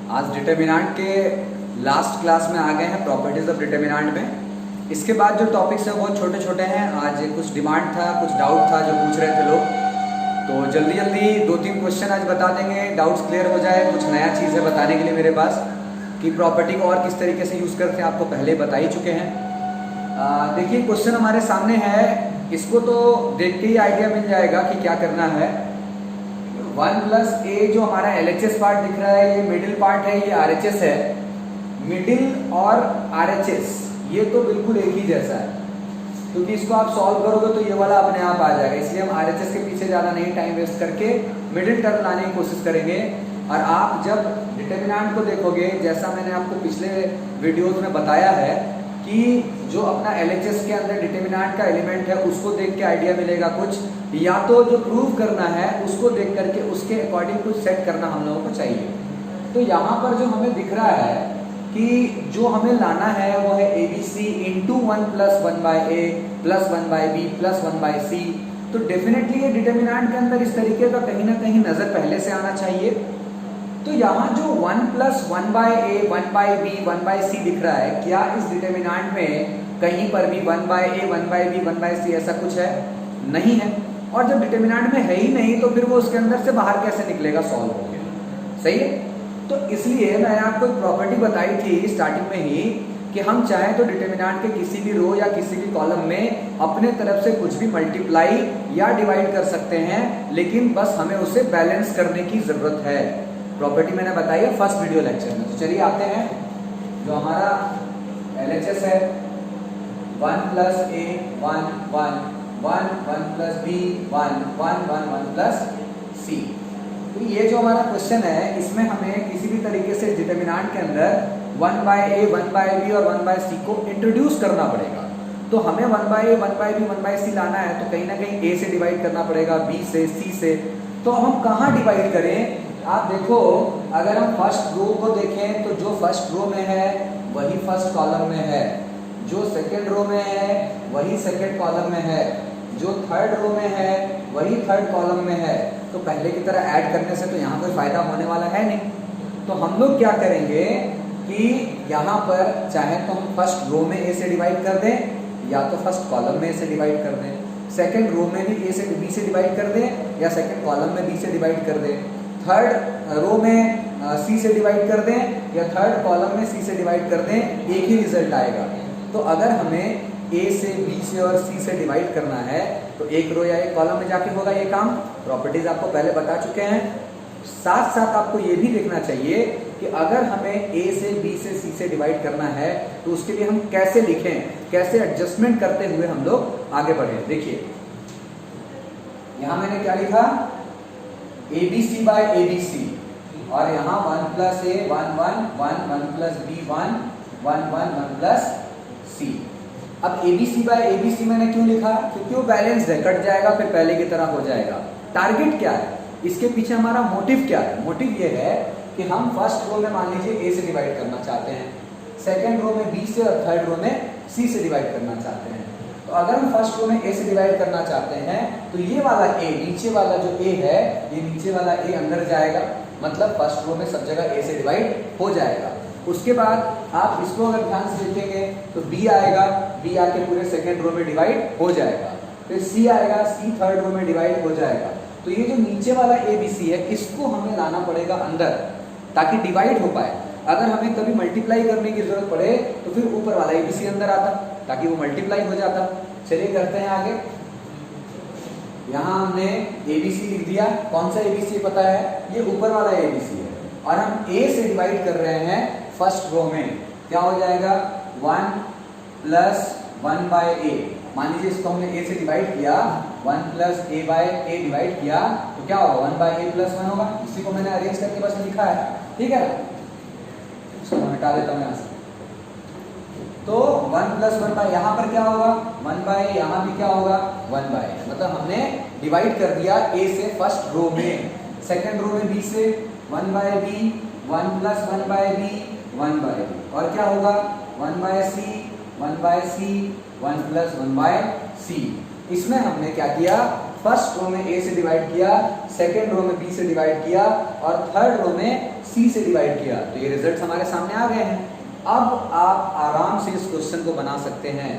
आज डिटर्मिनेंट के last class में आ गए हैं, प्रॉपर्टीज ऑफ डिटर्मिनेंट में। इसके बाद जो टॉपिक्स हैं बहुत छोटे छोटे हैं। आज कुछ डिमांड था, कुछ डाउट था जो पूछ रहे थे लोग, तो जल्दी जल्दी 2-3 क्वेश्चन आज बता देंगे, डाउट्स क्लियर हो जाए। कुछ नया चीज़ है बताने के लिए मेरे पास कि प्रॉपर्टी को और किस तरीके से यूज़ करते हैं, आपको पहले बता ही चुके हैं। देखिए क्वेश्चन हमारे सामने है, इसको तो देख के ही आइडिया मिल जाएगा कि क्या करना है। 1 प्लस ए जो हमारा LHS पार्ट दिख रहा है, ये मिडिल पार्ट है, ये RHS है। मिडिल और RHS ये तो बिल्कुल एक ही जैसा है, क्योंकि इसको आप सॉल्व करोगे तो ये वाला अपने आप आ जाएगा। इसलिए हम RHS के पीछे ज़्यादा नहीं टाइम वेस्ट करके मिडिल टर्म लाने की कोशिश करेंगे। और आप जब डिटर्मिनेंट को देखोगे, जैसा मैंने आपको पिछले वीडियोज में बताया है कि जो अपना LHS के अंदर डिटर्मिनेंट का एलिमेंट है उसको देख के आइडिया मिलेगा कुछ, या तो जो प्रूव करना है उसको देख करके उसके अकॉर्डिंग कुछ सेट करना हम लोगों को चाहिए। तो यहाँ पर जो हमें दिख रहा है कि जो हमें लाना है वो है ABC into 1 plus 1 by A plus 1 by B plus 1 by C. तो डेफिनेटली ये डिटर्मिनेंट के अंदर इस तरीके का कहीं ना कहीं नजर पहले से आना चाहिए। तो यहाँ जो 1 plus 1 by A 1 by B 1 by C दिख रहा है, क्या इस डिटर्मिनेंट में कहीं पर भी 1 by A 1 by B 1 by C ऐसा कुछ है? नहीं है। और जब डिटर्मिनेंट में है ही नहीं तो फिर वो उसके अंदर से बाहर कैसे निकलेगा सॉल्व हो गया, सही है। तो इसलिए मैंने आपको एक प्रॉपर्टी बताई थी स्टार्टिंग में ही कि हम चाहें तो डिटर्मिनेंट के किसी भी रो या किसी भी कॉलम में अपने तरफ से कुछ भी मल्टीप्लाई या डिवाइड कर सकते हैं, लेकिन बस हमें उसे बैलेंस करने की जरूरत है। प्रॉपर्टी मैंने बताई है फर्स्ट वीडियो लेक्चर में। तो चलिए आते हैं, जो हमारा LHS है 1 प्लस ए 1 1 1 1 प्लस बी 1 1 1 1 प्लस सी। तो ये जो हमारा क्वेश्चन है इसमें हमें किसी भी तरीके से डिटर्मिनेंट के अंदर 1 बाई ए 1 बाई बी और 1 बाई सी को इंट्रोड्यूस करना पड़ेगा। तो हमें 1 by A 1 by B 1 by C लाना है तो कहीं ना कहीं ए से डिवाइड करना पड़ेगा, बी से, सी से। तो हम कहाँ डिवाइड करें? आप देखो, अगर हम फर्स्ट रो को देखें तो जो फर्स्ट रो में है वही फर्स्ट कॉलम में है, जो सेकेंड रो में है वही सेकेंड कॉलम में है, जो थर्ड रो में है वही थर्ड कॉलम में है। तो पहले की तरह ऐड करने से तो यहाँ कोई फायदा होने वाला है नहीं। तो हम लोग क्या करेंगे कि यहाँ पर चाहे तो हम फर्स्ट रो में ए से डिवाइड कर दें, या तो फर्स्ट कॉलम में ए से डिवाइड कर दें, सेकेंड रो में भी ए से बी से डिवाइड कर दें, या सेकेंड कॉलम में बी से डिवाइड कर दें, थर्ड रो में सी से डिवाइड कर दें, या थर्ड कॉलम में सी से डिवाइड कर दें, एक ही रिजल्ट आएगा। तो अगर हमें ए से बी से और सी से डिवाइड करना है तो एक रो या एक कॉलम में जाके होगा ये काम। प्रॉपर्टीज आपको पहले बता चुके हैं। साथ साथ आपको ये भी देखना चाहिए कि अगर हमें ए से बी से सी से डिवाइड करना है तो उसके लिए हम कैसे लिखें, कैसे एडजस्टमेंट करते हुए हम लोग आगे बढ़े। देखिए यहां मैंने क्या लिखा, ABC बाय ABC, और यहाँ 1 प्लस ए 1 1 1 1 प्लस बी 1 1 1 1 प्लस सी। अब ABC बाय ABC मैंने क्यों लिखा? क्योंकि वो बैलेंस्ड है, कट जाएगा फिर पहले की तरह हो जाएगा। टारगेट क्या है, इसके पीछे हमारा मोटिव क्या है? मोटिव ये है कि हम फर्स्ट रो में मान लीजिए A से डिवाइड करना चाहते हैं, सेकेंड रो में B से और थर्ड रो में C से डिवाइड करना चाहते हैं। तो अगर हम फर्स्ट रो में A से डिवाइड करना चाहते हैं तो ये वाला A, नीचे वाला जो A है, ये नीचे वाला A अंदर जाएगा, मतलब फर्स्ट रो में सब जगह A से डिवाइड हो जाएगा। उसके बाद आप इसको अगर ध्यान से देखेंगे तो B आएगा, B आके पूरे सेकेंड रो में डिवाइड हो जाएगा, फिर C आएगा, C थर्ड रो में डिवाइड हो जाएगा। तो ये जो नीचे वाला ABC है इसको हमें लाना पड़ेगा अंदर ताकि डिवाइड हो पाए। अगर हमें कभी मल्टीप्लाई करने की जरूरत पड़े तो फिर ऊपर वाला ABC अंदर आता ताकि वो मल्टीप्लाई हो जाता। चलिए करते हैं आगे। यहाँ हमने ABC लिख दिया। कौन सा ABC पता है? ये ऊपर वाला ABC है, और हम A से डिवाइड कर रहे हैं फर्स्ट रो में। क्या हो जाएगा? 1 प्लस 1 बाय ए। मान लीजिए इसको हमने A से डिवाइड किया, 1 प्लस ए बाय ए डिवाइड किया तो क्या होगा? 1 बाय ए प्लस 1 होगा। इसी को मैंने अरेंज करके बस लिखा है, ठीक है ना। इसको हटा देता हूं यहाँ से। तो 1 प्लस 1 बाय, यहाँ पर क्या होगा? 1 बाय, यहाँ भी क्या होगा? 1 बाय। मतलब हमने डिवाइड कर दिया A से फर्स्ट रो में, सेकेंड रो में B से 1 by B 1 plus 1 by B 1 by B, और क्या होगा? 1 by C 1 by C 1 plus 1 by C. इसमें हमने क्या किया फर्स्ट रो में ए से डिवाइड किया, सेकेंड रो में बी से डिवाइड किया और थर्ड रो में सी से डिवाइड किया। तो ये रिजल्ट हमारे सामने आ गए हैं। अब आप आराम से इस क्वेश्चन को बना सकते हैं।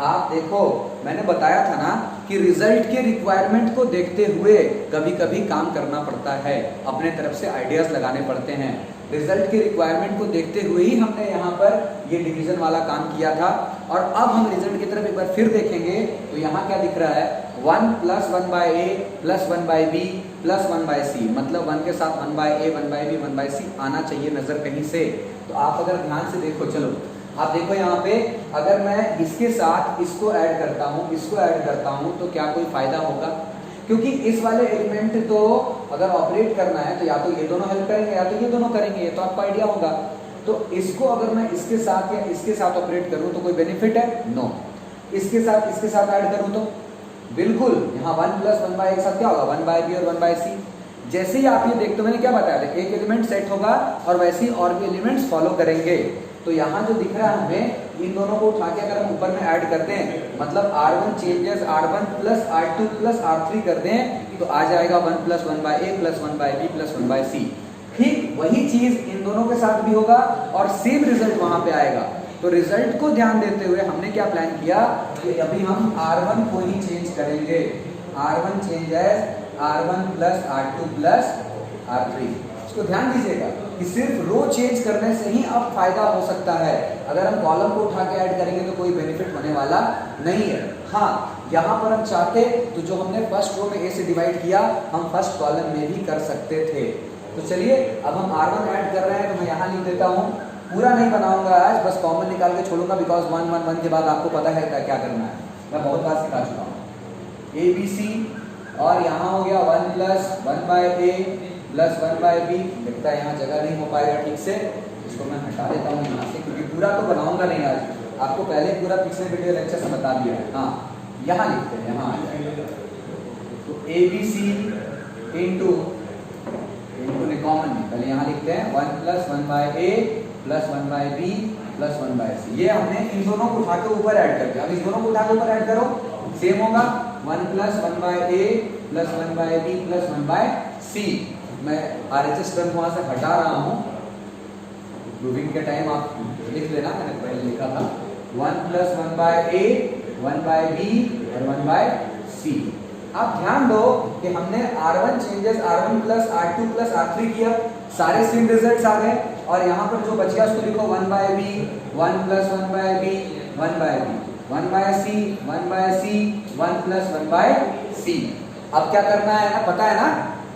आप देखो, मैंने बताया था ना कि रिजल्ट के रिक्वायरमेंट को देखते हुए कभी कभी काम करना पड़ता है, अपने तरफ से आइडियाज लगाने पड़ते हैं। रिजल्ट के रिक्वायरमेंट को देखते हुए ही हमने यहाँ पर ये डिवीजन वाला काम किया था। और अब हम रिजल्ट की तरफ एक बार फिर देखेंगे तो यहाँ क्या दिख रहा है, 1 + 1/a + 1/b + 1/c, मतलब 1 के साथ 1/a 1/b 1/c आना चाहिए नजर कहीं से। तो आप अगर ध्यान से देखो, चलो आप देखो यहाँ पे, अगर मैं इसके साथ इसको ऐड करता हूँ, इसको ऐड करता हूँ, तो क्या कोई फायदा होगा? क्योंकि इस वाले एलिमेंट तो अगर ऑपरेट करना है तो या तो ये दोनों हेल्प करेंगे या तो ये दोनों करेंगे, ये तो आपको आइडिया होगा। तो इसको अगर मैं इसके साथ या इसके साथ ऑपरेट करूं तो कोई बेनिफिट है? नो। इसके साथ ऐड करूं तो बिल्कुल, यहाँ 1 + 1/a एक साथ क्या होगा, 1/b और 1/c। जैसे ही आप ये देखते हो, मैंने क्या बताया था, एक एलिमेंट सेट होगा और वैसे ही और भी एलिमेंट्स फॉलो करेंगे। तो यहाँ जो दिख रहा है हमें, इन दोनों को उठा के अगर हम ऊपर में ऐड करते हैं, मतलब R1 changes R1 + R2 + R3 कर दें तो आ जाएगा 1 + 1/a + 1/b + 1/c। ठीक वही चीज इन दोनों के साथ भी होगा और सेम रिजल्ट वहां पे आएगा। तो रिजल्ट को ध्यान देते हुए हमने क्या प्लान किया कि अभी हम R1 को ही चेंज करेंगे। R1 changes R1 + R2 + R3। इसको ध्यान दीजिएगा कि सिर्फ रो चेंज करने से ही अब फायदा हो सकता है। अगर हम कॉलम को उठा के ऐड करेंगे तो कोई बेनिफिट होने वाला नहीं है। हाँ, यहाँ पर हम चाहते तो जो हमने फर्स्ट रो में ए से डिवाइड किया, हम फर्स्ट कॉलम में भी कर सकते थे। तो चलिए अब हम R1 ऐड कर रहे हैं, तो मैं यहाँ लिख देता हूँ। पूरा नहीं बनाऊंगा आज, बस कॉमन निकाल के छोड़ूंगा, बिकॉज 1 1 1 के बाद आपको पता है क्या करना है, मैं बहुत बार सिखा चुका हूँ। ABC और यहाँ हो गया 1 + 1/a + 1/b। लगता है यहाँ जगह नहीं हो पाएगा ठीक से, इसको मैं हटा देता हूँ यहाँ से, क्योंकि पूरा तो बनाऊंगा नहीं आज, आपको पहले पूरा पिछले वीडियो लेक्चर से बता दिया है। हाँ, यहाँ लिखते हैं, यहाँ आ जाएगा। तो ABC इंटू कॉमन में पहले यहाँ लिखते हैं 1 + 1/a + 1/b + 1/c। ये हमने इन दोनों को उठा के ऊपर ऐड कर दिया। अब इस दोनों को उठा के ऊपर ऐड करो, सेम होगा 1 + 1/a + 1/b + 1/c। मैं RHS टर्म वहां से हटा रहा हूँ, प्रूविंग के टाइम आप लिख लेना, मैंने पहले लिखा था 1 + 1/a 1/b और 1/c। आप ध्यान दो कि हमने R1 changes R1 + R2 + R3 किया, सारे सेम रिजल्ट्स आ गए। और यहाँ पर जो बच गया उसको लिखो 1/b 1 + 1/b 1/b 1/c 1/c 1 + 1/c। अब क्या करना है ना, पता है ना,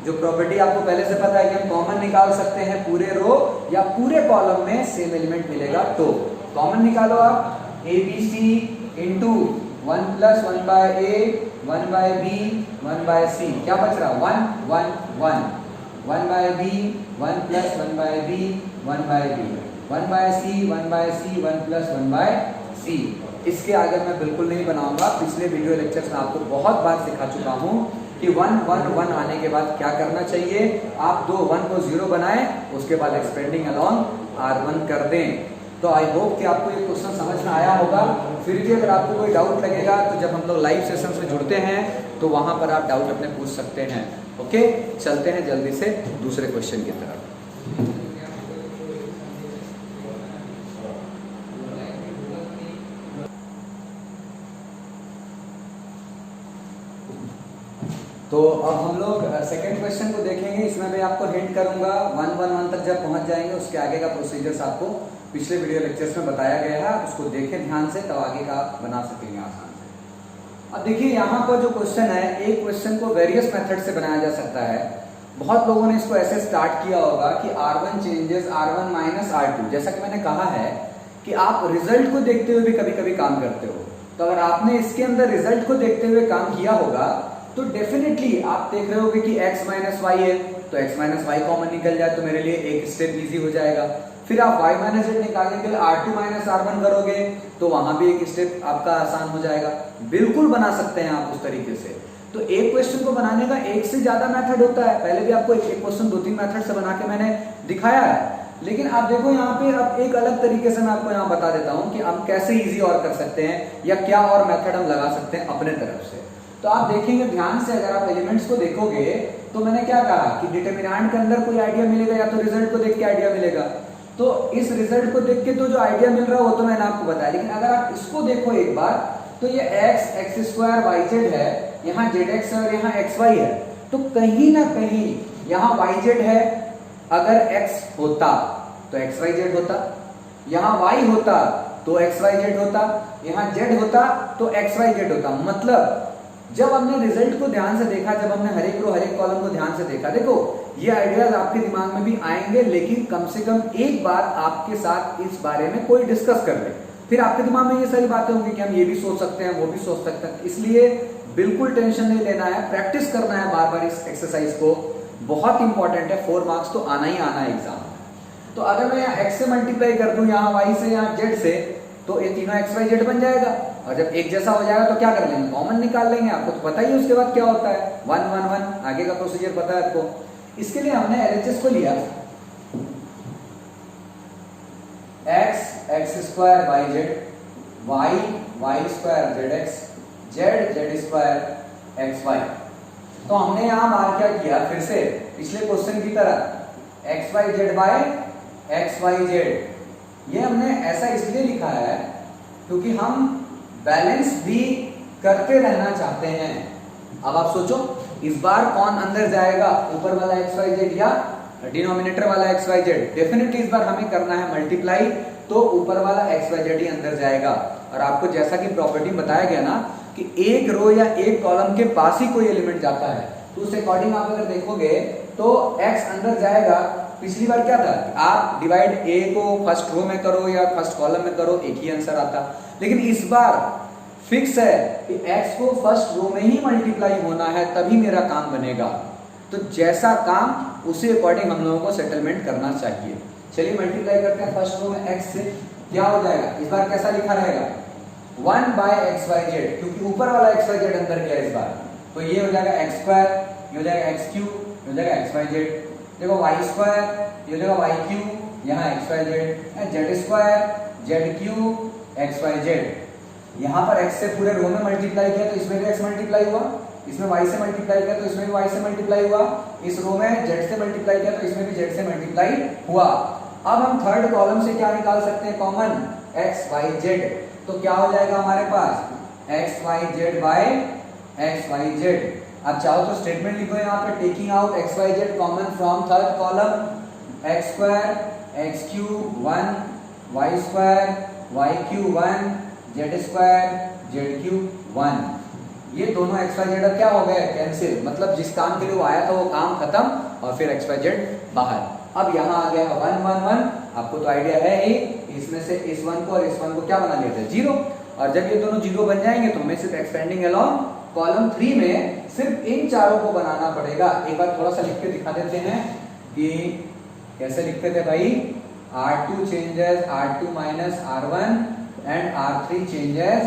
जो प्रॉपर्टी आपको पहले से पता है कि हम कॉमन निकाल सकते हैं पूरे रो या पूरे कॉलम में सेम एलिमेंट मिलेगा। तो कॉमन निकालो आप, ABC into 1 + 1/a 1/b 1/c। क्या बच रहा, 1 1 1 1/b 1 + 1/b 1/b 1/c 1/c 1 + 1/c। इसके आगे मैं बिल्कुल नहीं बनाऊंगा, पिछले वीडियो लेक्चर्स में आपको बहुत बार सिखा चुका हूं कि 1 1 1 आने के बाद क्या करना चाहिए। आप 2 1 को 0 बनाएं, उसके बाद एक्सपेंडिंग अलॉन्ग R1 कर दें। तो आई होप कि आपको ये क्वेश्चन समझ में आया होगा। फिर भी अगर आपको कोई डाउट लगेगा तो जब हम लोग लाइव सेशन में जुड़ते हैं तो वहां पर आप डाउट अपने पूछ सकते हैं। ओके, चलते हैं जल्दी से दूसरे क्वेश्चन की तरफ। तो अब हम लोग सेकंड क्वेश्चन को देखेंगे। इसमें मैं आपको हिंट करूंगा 1 1 1 तक जब पहुंच जाएंगे उसके आगे का प्रोसीजर्स आपको पिछले वीडियो लेक्चर्स में बताया गया है, उसको देखें ध्यान से, तब आगे का बना सकेंगे आसान से। अब देखिए यहाँ पर जो क्वेश्चन है, एक क्वेश्चन को वेरियस मेथड से बनाया जा सकता है। बहुत लोगों ने इसको ऐसे स्टार्ट किया होगा कि R1 चेंजेस R1 - R2। जैसा कि मैंने कहा है कि आप रिजल्ट को देखते हुए भी कभी कभी काम करते हो, तो अगर आपने इसके अंदर रिजल्ट को देखते हुए काम किया होगा तो डेफिनेटली आप देख रहे होगे कि x - y है, तो x - y कॉमन निकल जाए तो मेरे लिए एक स्टेप इजी हो जाएगा। फिर आप y - z निकालने के लिए R2 - R1 करोगे तो वहां भी एक स्टेप आपका आसान हो जाएगा। बिल्कुल बना सकते हैं आप उस तरीके से। तो एक क्वेश्चन को बनाने का एक से ज्यादा मेथड होता है। पहले भी आपको एक क्वेश्चन 2-3 मेथड से बना के मैंने दिखाया है, लेकिन आप देखो यहाँ पे अब एक अलग तरीके से मैं आपको यहाँ बता देता हूँ कि हम कैसे इजी और कर सकते हैं या क्या और मेथड हम लगा सकते हैं अपने तरफ से। तो आप देखेंगे ध्यान से, अगर आप एलिमेंट्स को देखोगे तो मैंने क्या कहा कि डिटरमिनेंट के अंदर कोई आइडिया मिलेगा या तो रिजल्ट को देख के आइडिया मिलेगा। तो इस रिजल्ट को देख के तो जो आइडिया मिल रहा है वो तो मैंने आपको बताया, लेकिन अगर आप इसको देखो एक बार तो ये x स्क्वायर वाई जेड है, यहाँ जेड एक्स है और यहाँ एक्स वाई है, तो कहीं ना कहीं यहाँ वाई जेड है, अगर x होता तो एक्स वाई जेड होता, यहाँ y होता तो एक्स वाई जेड होता, यहाँ z होता तो एक्स वाई जेड होता। मतलब जब हमने रिजल्ट को ध्यान से देखा, जब हमने हर एक रो हर एक कॉलम को ध्यान से देखा, देखो ये आइडियाज आपके दिमाग में भी आएंगे, लेकिन कम से कम एक बार आपके साथ इस बारे में कोई डिस्कस कर ले, फिर आपके दिमाग में ये सारी बातें होंगी कि हम ये भी सोच सकते हैं, वो भी सोच सकते हैं। इसलिए बिल्कुल टेंशन नहीं लेना है, प्रैक्टिस करना है बार बार इस एक्सरसाइज को, बहुत इंपॉर्टेंट है। 4 मार्क्स तो आना ही आना है एग्जाम में। तो अगर मैं यहाँ x से मल्टीप्लाई कर दूं, यहाँ y से, यहाँ z से, तो ये तीनों एक्स वाई जेड बन जाएगा। और जब एक जैसा हो जाएगा तो क्या कर लेंगे, कॉमन निकाल लेंगे। आपको तो पता ही है उसके बाद क्या होता है, 1 1 1, आगे का प्रोसीजर पता है आपको। इसके लिए हमने एलएचएस को लिया, x square Y Z, Y square Z X, Z square X Y. तो हमने यहां बार क्या किया, फिर से पिछले क्वेश्चन की तरह X Y Z by X Y Z. ये हमने ऐसा इसलिए लिखा है क्योंकि हम बैलेंस भी करते रहना चाहते हैं। अब आप सोचो इस बार कौन अंदर जाएगा, ऊपर वाला एक्स वाई जेड या डिनोमिनेटर वाला एक्स वाई जेड। डेफिनेटली इस बार हमें करना है मल्टीप्लाई, तो ऊपर वाला एक्स वाई जेड ही अंदर जाएगा। और आपको जैसा कि प्रॉपर्टी बताया गया ना कि एक रो या एक कॉलम के पास ही कोई एलिमेंट जाता है, तो उस अकॉर्डिंग आप अगर देखोगे तो एक्स अंदर जाएगा। पिछली बार क्या था, आप डिवाइड ए को फर्स्ट रो में करो या फर्स्ट कॉलम में करो, एक ही आंसर आता। लेकिन इस बार फिक्स है कि x को फर्स्ट रो में ही मल्टीप्लाई होना है, तभी मेरा काम बनेगा। तो जैसा काम उसी अकॉर्डिंग हम लोगों को सेटलमेंट करना चाहिए। चलिए मल्टीप्लाई करते हैं फर्स्ट रो में x से, क्या हो जाएगा, इस बार कैसा लिखा रहेगा, 1 बाय एक्स वाई जेड, क्योंकि ऊपर वाला एक्स वाई जेड अंदर गया इस बार। तो ये हो जाएगा एक्स स्क्वायर, ये हो जाएगा एक्स क्यू, ये हो जाएगा एक्स वाई जेड। देखो वाई स्क्वायर, ये हो जाएगा वाई क्यू, यहाँ X Y Z, Z square Z cube X Y Z. यहाँ पर x से पूरे रो में मल्टीप्लाई किया तो इसमें भी x मल्टीप्लाई हुआ, इसमें y से मल्टीप्लाई किया तो इसमें भी y से मल्टीप्लाई हुआ, इस रो में z से मल्टीप्लाई किया तो इसमें भी z से मल्टीप्लाई हुआ। अब हम थर्ड कॉलम से क्या निकाल सकते हैं, कॉमन, x y z। तो क्या हो जाएगा हमारे पास, x y z by x y z। अब चाहो तो स्टेटमेंट लिखो यहाँ पे, taking out x y z common from third column, x square x cube 1, y square y cube 1, Z square Z cube 1। ये दोनों एक्स वाई जेड क्या हो गए, कैंसिल। मतलब जिस काम के लिए वो आया था वो काम खत्म, और फिर एक्स वाई जेड बाहर। अब यहाँ आ गया 1 1 1, आपको तो आइडिया है ही, इसमें से इस 1 को और इस 1 को क्या बना लिया था, 0। और जब ये दोनों 0 बन जाएंगे तो हमें सिर्फ एक्सपेंडिंग अलोंग कॉलम 3 में सिर्फ इन चारों को बनाना पड़ेगा। एक बार थोड़ा सा लिख के दिखा देते हैं कि कैसे लिखते थे भाई, R2 changes R2 minus R1 and R3 changes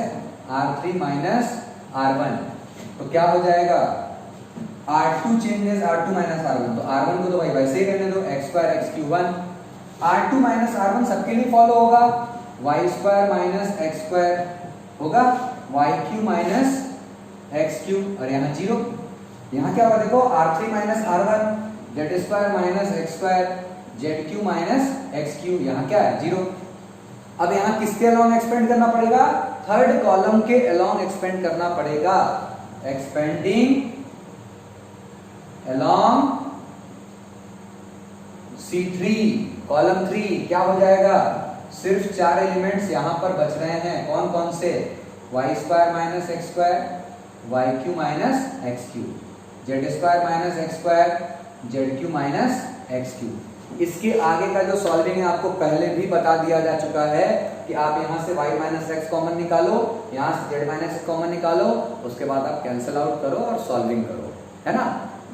R3 minus R1। तो क्या हो जाएगा, R2 changes R2 minus R1, तो R1 को तो भाई वैसे ही रहने दो, x square x cube 1। R2 minus R1 सबके लिए फॉलो होगा, y square minus x square होगा, y cube minus x cube, और यहाँ 0। यहाँ क्या होगा देखो, R3 minus R1, z square minus x square, Z cube minus X Q, यहाँ क्या है, 0। अब यहाँ किसके अलोंग एक्सपेंड करना पड़ेगा, थर्ड कॉलम के अलोंग एक्सपेंड करना पड़ेगा। एक्सपेंडिंग अलोंग C3 कॉलम 3, क्या हो जाएगा, सिर्फ 4 एलिमेंट्स यहाँ पर बच रहे हैं। कौन कौन से, Y square minus X square, Y cube minus X cube, Z square minus X square, Z cube minus X cube. इसके आगे का जो सॉल्विंग है आपको पहले भी बता दिया जा चुका है कि आप यहाँ से y माइनस एक्स कॉमन निकालो, यहाँ से z माइनस एक्स कॉमन निकालो, उसके बाद आप कैंसिल आउट करो और सॉल्विंग करो, है ना,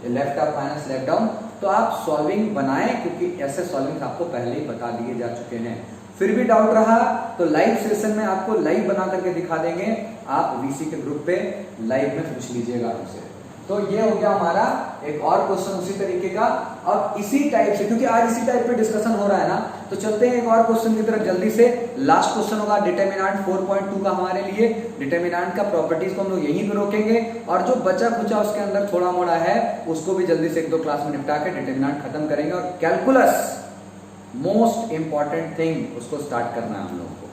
left up minus left down. तो आप सॉल्विंग बनाएं, क्योंकि ऐसे सॉल्विंग आपको पहले ही बता दिए जा चुके हैं। फिर भी डाउट रहा तो लाइव सेशन में आपको लाइव बना करके दिखा देंगे, आप वीसी के ग्रुप पे लाइव में पूछ लीजिएगा हमसे। तो ये हो गया हमारा एक और क्वेश्चन उसी तरीके का। अब इसी टाइप से, क्योंकि आज इसी टाइप पे डिस्कशन हो रहा है ना, तो चलते हैं एक और क्वेश्चन की तरफ जल्दी से। लास्ट क्वेश्चन होगा डिटरमिनेंट 4.2 का हमारे लिए। डिटरमिनेंट का प्रॉपर्टीज को हम लोग यहीं पे रोकेंगे, और जो बचा खुचा उसके अंदर थोड़ा मोड़ा है उसको भी जल्दी से 1-2 क्लास में निपटा के डिटरमिनेंट खत्म करेंगे, और कैलकुलस मोस्ट इंपॉर्टेंट थिंग उसको स्टार्ट करना है हम लोगों को।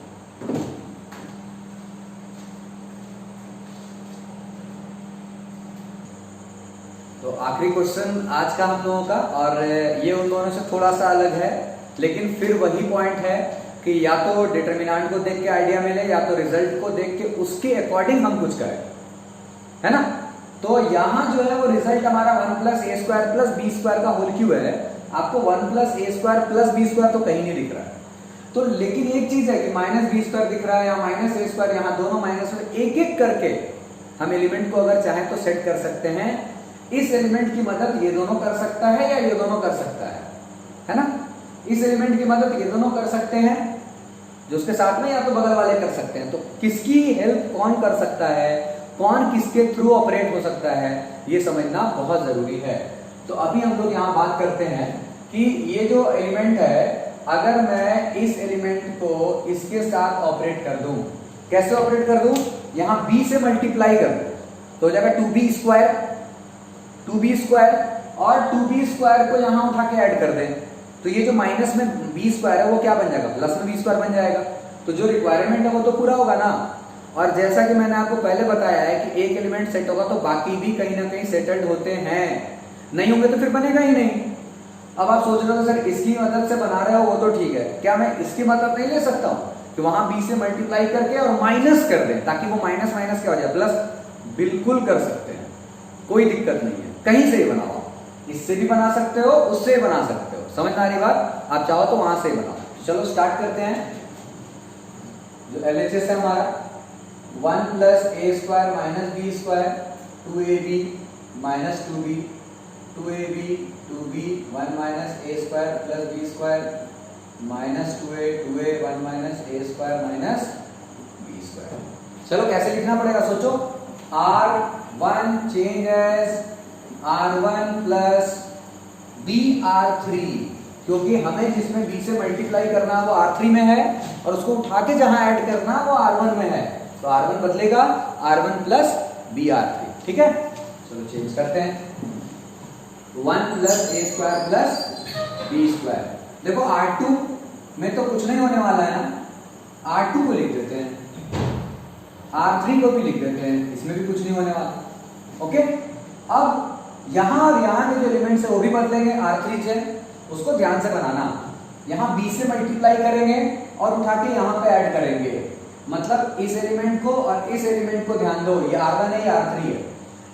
तो आखिरी क्वेश्चन आज का हम लोगों का, और ये उन दोनों से थोड़ा सा अलग है, लेकिन फिर वही पॉइंट है कि या तो डिटरमिनेंट को देख के आइडिया मिले, या तो रिजल्ट को देख के उसके अकॉर्डिंग हम कुछ करें, है ना। तो यहां जो है वो रिजल्ट हमारा 1 + a² + b² का होल क्यूब है। आपको 1 + a² + b² तो कहीं नहीं दिख रहा है, तो लेकिन एक चीज है कि -b² दिख रहा है या -a², यहाँ दोनों माइनस में एक एक करके हम एलिमेंट को अगर चाहें तो सेट कर सकते हैं। इस एलिमेंट की मदद ये दोनों कर सकता है या ये दोनों कर सकता है ना। इस एलिमेंट की मदद ये दोनों कर सकते हैं जो उसके साथ में, या तो बगल वाले कर सकते हैं। तो किसकी हेल्प कौन कर सकता है, कौन किसके थ्रू ऑपरेट हो सकता है, ये समझना बहुत जरूरी है। तो अभी हम लोग यहाँ बात करते हैं कि ये जो एलिमेंट है, अगर मैं इस एलिमेंट को इसके साथ ऑपरेट कर दूं, कैसे ऑपरेट कर दूं, यहां b से मल्टीप्लाई कर दूं तो हो जाएगा 2b², और 2b² को यहां उठा के ऐड कर दें, तो ये जो माइनस में b² है वो क्या बन जाएगा, प्लस में b² बन जाएगा। तो जो रिक्वायरमेंट है वो तो पूरा होगा ना। और जैसा कि मैंने आपको पहले बताया है कि एक एलिमेंट सेट होगा तो बाकी भी कहीं ना कहीं सेटल्ड होते हैं, नहीं होंगे तो फिर बनेगा ही नहीं। अब आप सोच रहे हो सर इसकी मदद से बना रहे हो, वो तो ठीक है, क्या मैं इसकी मदद नहीं ले सकता हूं कि वहां b से मल्टीप्लाई करके और माइनस कर दें ताकि वो माइनस माइनस क्या हो जाए प्लस। बिल्कुल कर सकते हैं, कोई दिक्कत नहीं है, कहीं से ही बनाओ, इससे भी बना सकते हो, उससे भी बना सकते हो, समझ में आ रही बात। आप चाहो तो वहां से ही बनाओ। चलो स्टार्ट करते हैं। जो LHS है हमारा 1 + a² - b² 2ab - 2b 2ab 2b 1 - a² + b² -2a 2a 1 - a² - b²। चलो कैसे लिखना पड़ेगा सोचो। R1 change as R1 + br3, क्योंकि हमें जिसमें b से मल्टीप्लाई करना है वो R3 में है, और उसको उठा के जहां ऐड करना वो R1 में है, तो R1 बदलेगा R1 + br3, ठीक है। चलो चेंज करते हैं। 1 + a² + b²। देखो R2 में तो कुछ नहीं होने वाला है ना, R2 को लिख देते हैं, R3 को भी लिख देते हैं, इसमें भी कुछ नहीं होने वाला। ओके, अब यहां और यहां के जो एलिमेंट्स है वो भी बदलेंगे R3 से, उसको ध्यान से बनाना। यहां b से मल्टीप्लाई करेंगे और उठा के यहां पे ऐड करेंगे, मतलब इस एलिमेंट को और इस एलिमेंट को ध्यान दो, ये R1 है, ये R3 है।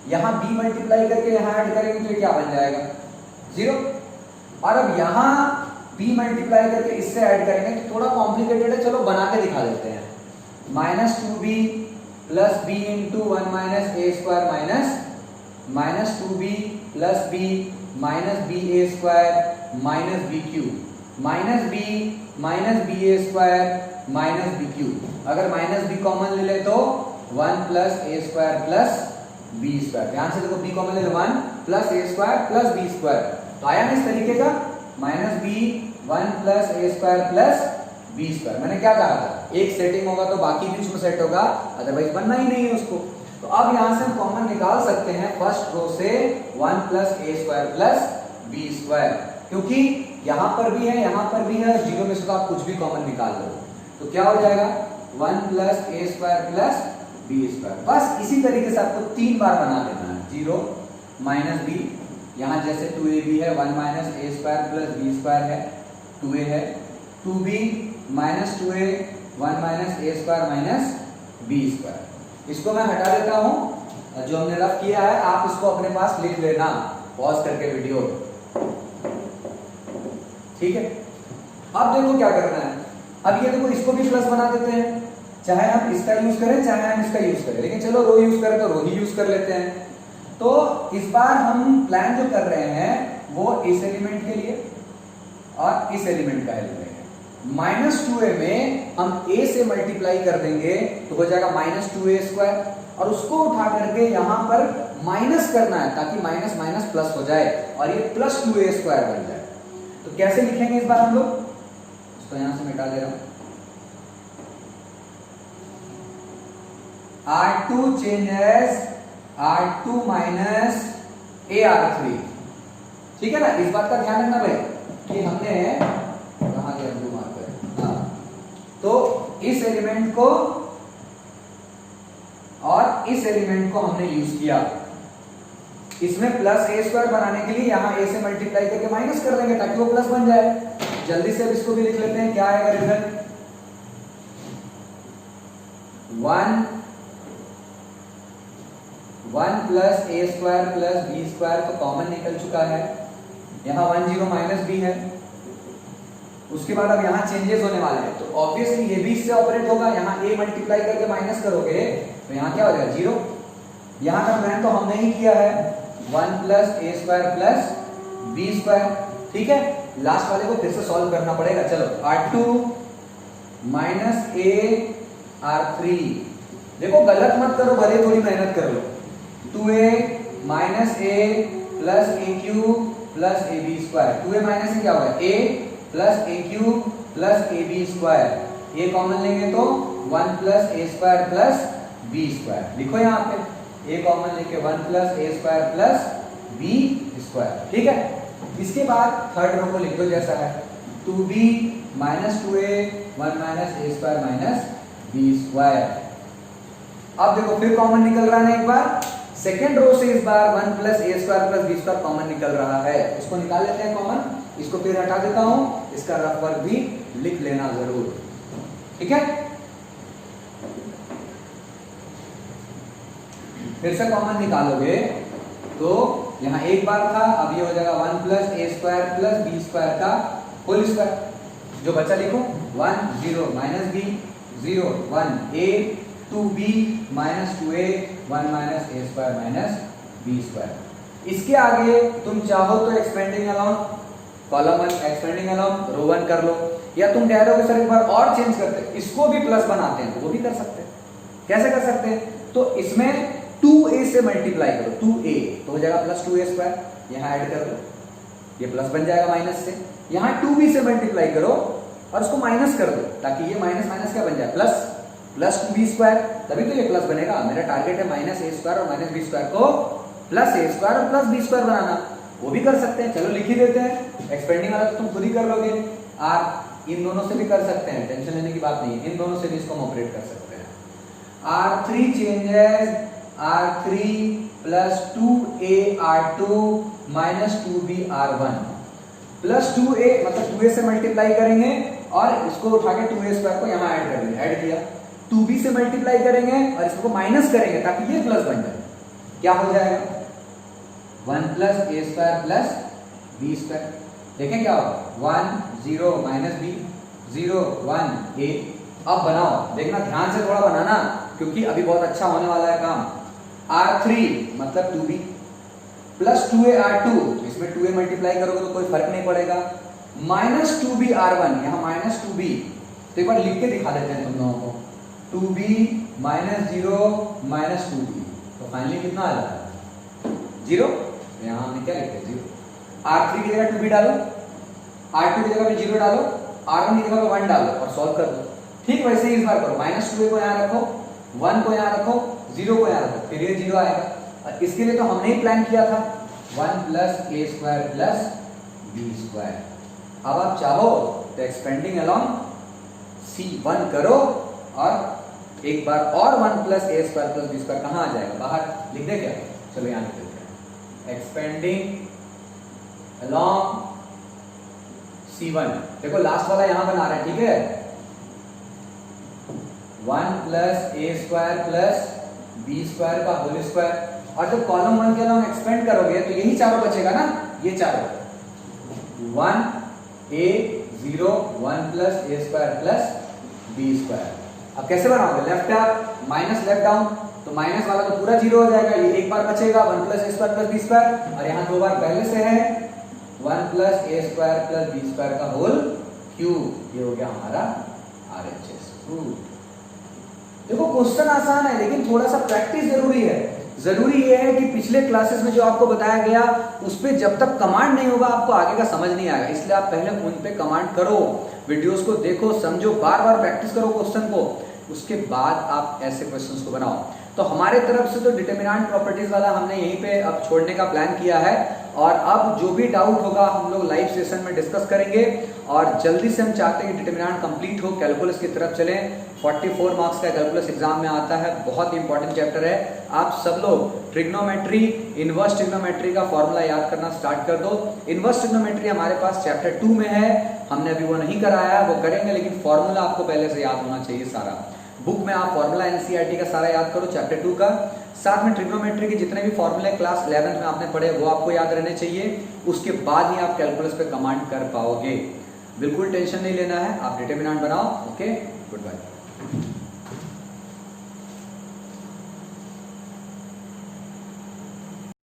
यहां b मल्टीप्लाई करके यहां ऐड करेंगे तो ये क्या बन जाएगा 0। और अब यहां b मल्टीप्लाई करके इससे ऐड करेंगे तो थोड़ा कॉम्प्लिकेटेड है, चलो बना के दिखा देते हैं। -2b + b × 1 - a² - -2b + b - ba² - b - ba² अगर -b कॉमन ले ले तो 1 + a² + b²। ध्यान से देखो b कॉमन ले लो, 1 + a² + b², तो आया ना इस तरीके का -b 1 + a² + b²। मैंने क्या कहा था, एक सेटिंग होगा तो बाकी भी उसमें सेट होगा, अदरवाइज बनना ही नहीं है उसको। तो अब यहां से हम कॉमन निकाल सकते हैं फर्स्ट रो से 1 + a² + b², क्योंकि यहां पर भी है, यहां पर भी है, जीरो में से तो आप कुछ भी कॉमन निकाल लो, तो क्या हो जाएगा 1 + a² + b²। बस इसी तरीके से आपको 3 बार बना देना है। 0 -b, यहां जैसे 2ab है, 1 - a² + b² है, 2a है, 2b -2a 1 - a² - b²। इसको मैं हटा देता हूं, जो हमने रफ किया है आप इसको अपने पास लिख लेना पॉज करके वीडियो, ठीक है। अब देखो क्या करना है, अब ये देखो इसको भी प्लस बना देते हैं, चाहे हम इसका यूज करें चाहे हम इसका यूज करें, लेकिन चलो रो यूज करें तो रो ही यूज कर लेते हैं। तो इस बार हम प्लान जो कर रहे हैं वो इस एलिमेंट के लिए और इस एलिमेंट का एलिमेंट -2a में हम a से मल्टीप्लाई कर देंगे तो हो जाएगा -2a² और उसको उठा करके यहां पर माइनस करना है ताकि माइनस माइनस प्लस हो जाए और ये प्लस 2a² बन जाए। तो कैसे लिखेंगे इस बार हम लोग, इसको यहां से मिटा दे रहा हूं। R2 changes R2 minus AR3, ठीक है ना। इस बात का ध्यान रखना भाई कि हमने कहां गया ब्लू मार्कर, हाँ, तो इस एलिमेंट को और इस एलिमेंट को हमने यूज किया। इसमें प्लस a² बनाने के लिए यहां a से मल्टीप्लाई करके माइनस कर देंगे ताकि वो प्लस बन जाए। जल्दी से अब इसको भी लिख लेते हैं, क्या आएगा result, 1 plus a² plus b² तो कॉमन निकल चुका है, यहाँ 1 0 माइनस b है। उसके बाद अब यहाँ चेंजेस होने वाले हैं तो ऑब्वियसली ये भी इससे ऑपरेट होगा। यहाँ a मल्टीप्लाई करके माइनस करोगे तो यहाँ क्या हो जाएगा 0। यहाँ का मैंने तो हमने ही किया है 1 प्लस a² प्लस b², ठीक है। लास्ट वाले को फिर से सॉल्व करना पड़ेगा। चलो R2 माइनस a R3, देखो गलत मत करो, भले थोड़ी मेहनत कर लो। 2a minus a plus a³ plus ab², 2a minus क्या होगा a plus a³ plus ab², ये कॉमन लेंगे तो 1 प्लस a² प्लस b²। लिखो यहाँ पे a कॉमन लेके 1 प्लस a² प्लस b², ठीक है। इसके बाद थर्ड रो को लिख दो जैसा है, 2b minus 2a 1 minus a² minus b²। अब देखो फिर कॉमन निकल रहा है एक बार, सेकेंड रो से इस बार 1 plus a² plus b² common निकल रहा है। इसको निकाल लेते हैं कॉमन, इसको फिर हटा देता हूं, इसका रफ वर्क भी लिख लेना जरूर, ठीक है। फिर से कॉमन निकालोगे तो यहां एक बार था, अब ये हो जाएगा 1 प्लस a² प्लस b² का होल स्क्वायर। जो बचा लिखो 1 0 minus b 0 1 a 2b minus 2a 1 minus a² minus b²। इसके आगे तुम चाहो तो expanding along column 1 expanding along row 1 कर लो, या तुम कह रहे हो सर एक बार और चेंज करते हैं, इसको भी प्लस बनाते हैं, तो वो भी कर सकते हैं। कैसे कर सकते हैं, तो इसमें 2a से मल्टीप्लाई करो, 2a तो हो जाएगा प्लस 2a², यहां ऐड कर दो, ये प्लस बन जाएगा माइनस से। यहां 2b से मल्टीप्लाई करो और उसको माइनस कर दो ताकि ये माइनस माइनस क्या बन जाए प्लस, प्लस 2b², तभी तो ये प्लस बनेगा। मेरा टारगेट है माइनस a² और माइनस b² को प्लस a² और प्लस b² बनाना, वो भी कर सकते हैं। चलो लिख ही देते हैं, एक्सपेंडिंग वाला तो तुम खुद ही कर लोगे, r इन दोनों से भी कर सकते हैं, टेंशन लेने की बात नहीं है, इन दोनों से भी इसको हम ऑपरेट कर सकते हैं। R3 changes R3 plus 2a R2 minus 2b R1 plus 2a, मतलब 2a से मल्टीप्लाई करेंगे और इसको उठा के 2a² को यहाँ ऐड कर देंगे, ऐड किया। 2b से मल्टीप्लाई करेंगे और इसको माइनस करेंगे ताकि ये प्लस बन जाए, क्या हो जाएगा 1 प्लस a² प्लस b²। देखें क्या होगा 1 0 माइनस b 0 1 a। अब बनाओ, देखना ध्यान से थोड़ा बनाना क्योंकि अभी बहुत अच्छा होने वाला है काम। R3 मतलब 2b प्लस 2a R2, इसमें 2a मल्टीप्लाई करोगे तो कोई फर्क नहीं पड़ेगा, माइनस 2b R1, यहाँ माइनस 2b, तो एक बार लिख के दिखा देते हैं तुम लोगों को, 2b माइनस 0 माइनस 2b, तो फाइनली कितना आ जाता है 0। यहाँ हमने क्या लिखा है 0। R3 की जगह 2b डालो, R2 की जगह पे 0 डालो, R1 की जगह पे 1 डालो और सॉल्व कर दो। ठीक वैसे ही इस बार करो, माइनस 2a को यहाँ रखो, 1 को यहाँ रखो, 0 को यहाँ रखो, फिर ये 0 आएगा। और इसके लिए तो हमने ही प्लान किया था 1 प्लस a² प्लस b²। अब आप चाहो तो एक्सपेंडिंग अलोंग C1 करो और एक बार और 1 प्लस a² प्लस b² कहाँ आ जाएगा, बाहर लिख दे क्या, चलो यहाँ लिख देते हैं एक्सपेंडिंग अलोंग C1। देखो लास्ट वाला यहां बना रहे हैं, ठीक है, 1 प्लस a² प्लस b² का होल स्क्वायर। और जब कॉलम 1 के अलोंग एक्सपेंड करोगे तो यही चारों बचेगा ना, ये चारों 1 a 0 1 plus a² plus b²। अब कैसे बनाओगे, left up minus left down, तो माइनस वाला तो पूरा 0 हो जाएगा, ये एक बार बचेगा 1 प्लस a² प्लस b², और यहाँ 2 बार पहले से है 1 प्लस a² प्लस b² का होल क्यूब, ये हो गया हमारा RHS। देखो क्वेश्चन आसान है लेकिन थोड़ा सा प्रैक्टिस जरूरी है, जरूरी ये है कि पिछले क्लासेस में जो आपको बताया गया उस पर जब तक कमांड नहीं होगा आपको आगे का समझ नहीं आएगा, इसलिए आप पहले उन पे कमांड करो, वीडियोस को देखो, समझो, बार बार प्रैक्टिस करो क्वेश्चन को, उसके बाद आप ऐसे क्वेश्चंस को बनाओ। तो हमारे तरफ से तो डिटरमिनेंट प्रॉपर्टीज वाला हमने यहीं पे अब छोड़ने का प्लान किया है, और अब जो भी डाउट होगा हम लोग लाइव सेशन में डिस्कस करेंगे, और जल्दी से हम चाहते हैं कि डिटरमिनेंट कंप्लीट हो, कैलकुलस की तरफ चलें। 44 मार्क्स का कैलकुलस एग्जाम में आता है, बहुत ही इंपॉर्टेंट चैप्टर है। आप सब लोग ट्रिग्नोमेट्री, इनवर्स ट्रिग्नोमेट्री का फॉर्मूला याद करना स्टार्ट कर दो। इनवर्स ट्रिग्नोमेट्री हमारे पास चैप्टर 2 में है, हमने अभी वो नहीं कराया, वो करेंगे, लेकिन फॉर्मूला आपको पहले से याद होना चाहिए सारा। बुक में आप फॉर्मूला एनसीईआरटी का सारा याद करो, चैप्टर 2 का, साथ में ट्रिग्नोमेट्री के जितने भी फॉर्मूले क्लास 11th में आपने पढ़े वो आपको याद रहने चाहिए, उसके बाद ही आप कैलकुलस पे कमांड कर पाओगे। बिल्कुल टेंशन नहीं लेना है, आप डिटरमिनेंट बनाओ। Okay, good bye.